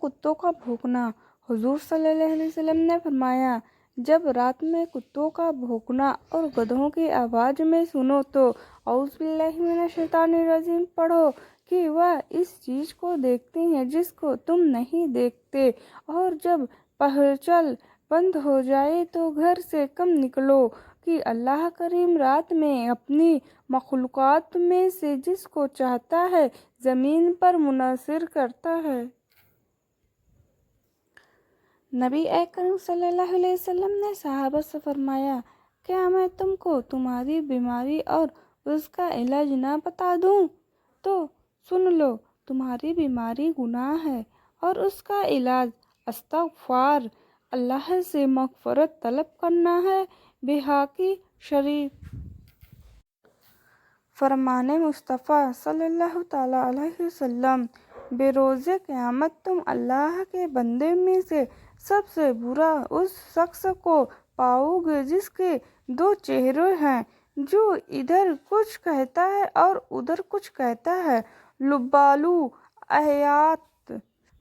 کتوں کا بھونکنا۔ حضور صلی اللہ علیہ وسلم نے فرمایا، جب رات میں کتوں کا بھونکنا اور گدھوں کی آواز میں سنو تو اعوذ باللہ من الشیطان الرجیم پڑھو کہ وہ اس چیز کو دیکھتے ہیں جس کو تم نہیں دیکھتے، اور جب پہچل بند ہو جائے تو گھر سے کم نکلو کہ اللہ کریم رات میں اپنی مخلوقات میں سے جس کو چاہتا ہے زمین پر منحصر کرتا ہے۔ نبی اکرم صلی اللہ علیہ وسلم نے صحابہ سے فرمایا، کیا میں تم کو تمہاری بیماری اور اس کا علاج نہ بتا دوں؟ تو سن لو، تمہاری بیماری گناہ ہے اور اس کا علاج استغفار، اللہ سے مغفرت طلب کرنا ہے۔ بخاری شریف۔ فرمان مصطفیٰ صلی اللہ تعالیٰ علیہ وسلم، بروز قیامت تم اللہ کے بندے میں سے سب سے برا اس شخص کو پاؤ گے جس کے دو چہرے ہیں، جو ادھر کچھ کہتا ہے اور ادھر کچھ کہتا ہے۔ لبالو آیات۔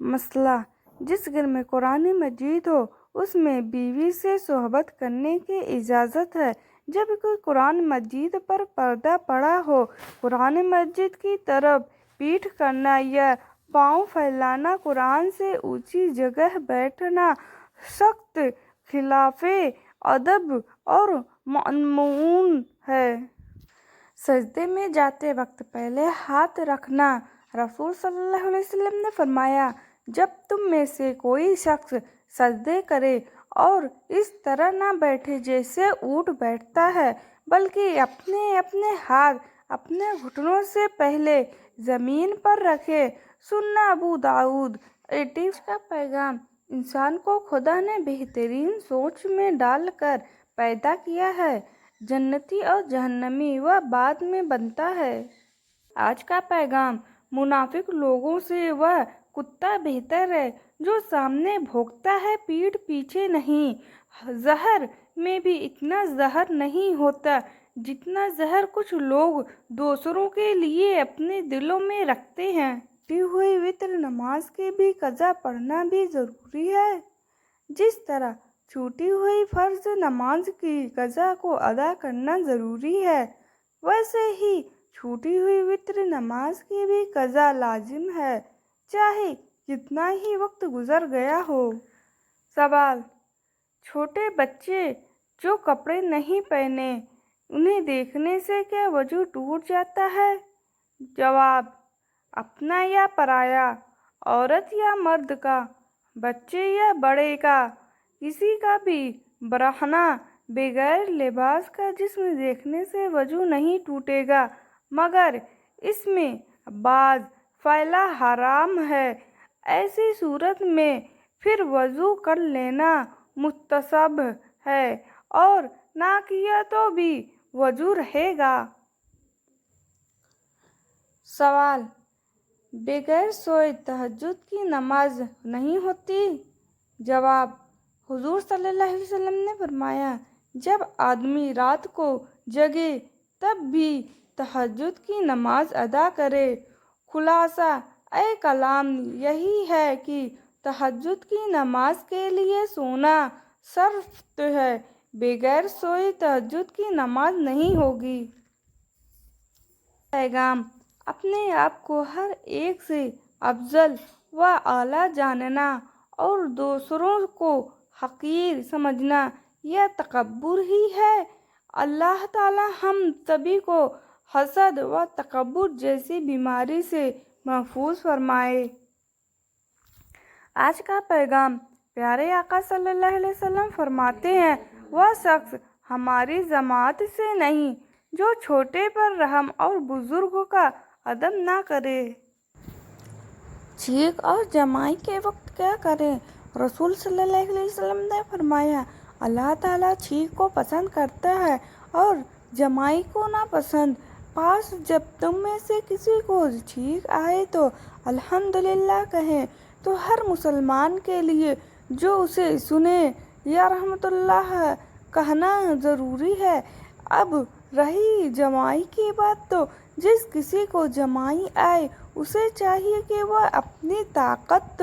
مسئلہ، جس گھر میں قرآن مجید ہو اس میں بیوی سے صحبت کرنے کی اجازت ہے۔ جب کوئی قرآن مجید پر پردہ پڑا ہو، قرآن مجید کی طرف پیٹھ کرنا یا پاؤں پھیلانا، قرآن سے اونچی جگہ بیٹھنا سخت خلاف ادب اور ممنوع ہے۔ سجدے میں جاتے وقت پہلے ہاتھ رکھنا۔ رسول صلی اللہ علیہ وسلم نے فرمایا، جب تم میں سے کوئی شخص سجدے کرے اور اس طرح نہ بیٹھے جیسے اونٹ بیٹھتا ہے، بلکہ اپنے ہاتھ اپنے گھٹنوں سے پہلے زمین پر رکھے۔ سنن ابو داؤد۔ 88 کا پیغام، انسان کو خدا نے بہترین سوچ میں ڈال کر پیدا کیا ہے، جنتی اور جہنمی وہ بعد میں بنتا ہے۔ آج کا پیغام، منافق لوگوں سے وہ کتا بہتر ہے جو سامنے بھونکتا ہے پیٹھ پیچھے نہیں۔ زہر میں بھی اتنا زہر نہیں ہوتا جتنا زہر کچھ لوگ دوسروں کے لیے اپنے دلوں میں رکھتے ہیں۔ چھوٹی ہوئی وتر نماز کی بھی قضا پڑھنا بھی ضروری ہے۔ جس طرح چھوٹی ہوئی فرض نماز کی قضا کو ادا کرنا ضروری ہے، ویسے ہی چھوٹی ہوئی وتر نماز کی بھی قضا لازم ہے، چاہے کتنا ہی وقت گزر گیا ہو۔ سوال، چھوٹے بچے جو کپڑے نہیں پہنے انہیں دیکھنے سے کیا وضو ٹوٹ جاتا ہے؟ جواب، اپنا یا پرایا، عورت یا مرد کا، بچے یا بڑے کا، کسی کا بھی برہنہ بغیر لباس کا جسم دیکھنے سے وضو نہیں ٹوٹے گا، مگر اس میں بعض فعل حرام ہے۔ ایسی صورت میں پھر وضو کر لینا مستحب ہے اور نہ کیا تو بھی وضو رہے گا۔ سوال، بغیر سوئے تہجد کی نماز نہیں ہوتی؟ جواب، حضور صلی اللہ علیہ وسلم نے فرمایا، جب آدمی رات کو جاگے تب بھی تہجد کی نماز ادا کرے۔ خلاصہ کلام یہی ہے کہ تہجد کی نماز کے لیے سونا شرط ہے، بغیر سوئے تہجد کی نماز نہیں ہوگی۔ پیغام، اپنے آپ کو ہر ایک سے افضل و اعلیٰ جاننا اور دوسروں کو حقیر سمجھنا یہ تکبر ہی ہے۔ اللہ تعالیٰ ہم سبھی کو حسد و تکبر جیسی بیماری سے محفوظ فرمائے۔ آج کا پیغام، پیارے آقا صلی اللہ علیہ وسلم فرماتے ہیں، وہ شخص ہماری جماعت سے نہیں جو چھوٹے پر رحم اور بزرگوں کا ادب نہ کرے۔ چھینک اور جمائی کے وقت کیا کریں؟ رسول صلی اللہ علیہ وسلم نے فرمایا، اللہ تعالیٰ چھینک کو پسند کرتا ہے اور جمائی کو ناپسند۔ پس جب تم میں سے کسی کو چھینک آئے تو الحمدللہ کہیں، تو ہر مسلمان کے لیے جو اسے سنے یرحمک اللہ کہنا ضروری ہے۔ اب رہی جمائی کی بات، تو جس کسی کو جمائی آئے اسے چاہیے کہ وہ اپنی طاقت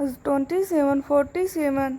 2747।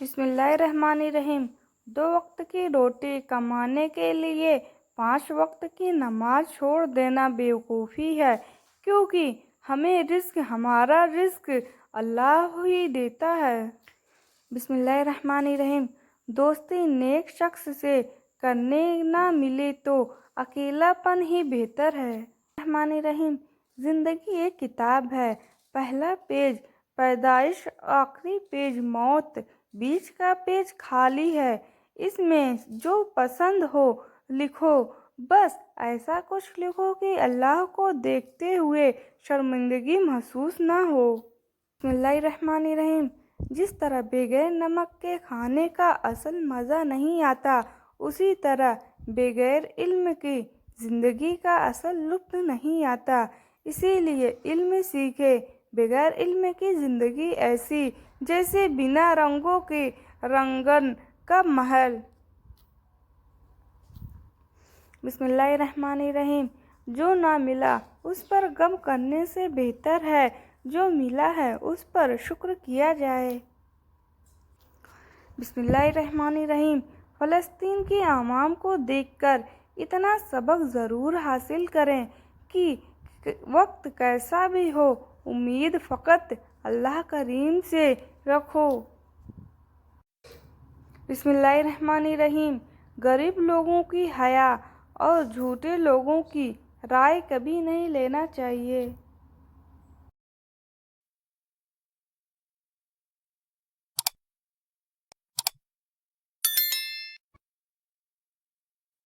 بسم اللہ الرحمن الرحیم۔ 2 وقت کی روٹی کمانے کے لیے 5 وقت کی نماز چھوڑ دینا بیوقوفی ہے، کیونکہ ہمارا رزق اللہ ہی دیتا ہے۔ بسم اللہ الرحمن الرحیم۔ دوستی نیک شخص سے کرنے نہ ملے تو اکیلا پن ہی بہتر ہے۔ الرحمن الرحیم۔ زندگی ایک کتاب ہے، پہلا پیج پیدائش، آخری پیج موت، بیچ کا پیج خالی ہے، اس میں جو پسند ہو لکھو، بس ایسا کچھ لکھو کہ اللہ کو دیکھتے ہوئے شرمندگی محسوس نہ ہو۔ بسم اللہ الرحمن الرحیم۔ جس طرح بغیر نمک کے کھانے کا اصل مزہ نہیں آتا، اسی طرح بغیر علم کی زندگی کا اصل لطف نہیں آتا، اسی لیے علم سیکھیں۔ بغیر علم کی زندگی ایسی جیسے بنا رنگوں کے رنگن کا محل۔ بسم اللہ الرحمن الرحیم۔ جو نہ ملا اس پر غم کرنے سے بہتر ہے جو ملا ہے اس پر شکر کیا جائے۔ بسم اللہ الرحمن الرحیم۔ فلسطین کے عوام کو دیکھ کر اتنا سبق ضرور حاصل کریں کہ وقت کیسا بھی ہو، امید فقط اللہ کریم سے رکھو۔ بسم اللہ الرحمن الرحیم۔ غریب لوگوں کی حیا اور جھوٹے لوگوں کی رائے کبھی نہیں لینا چاہیے۔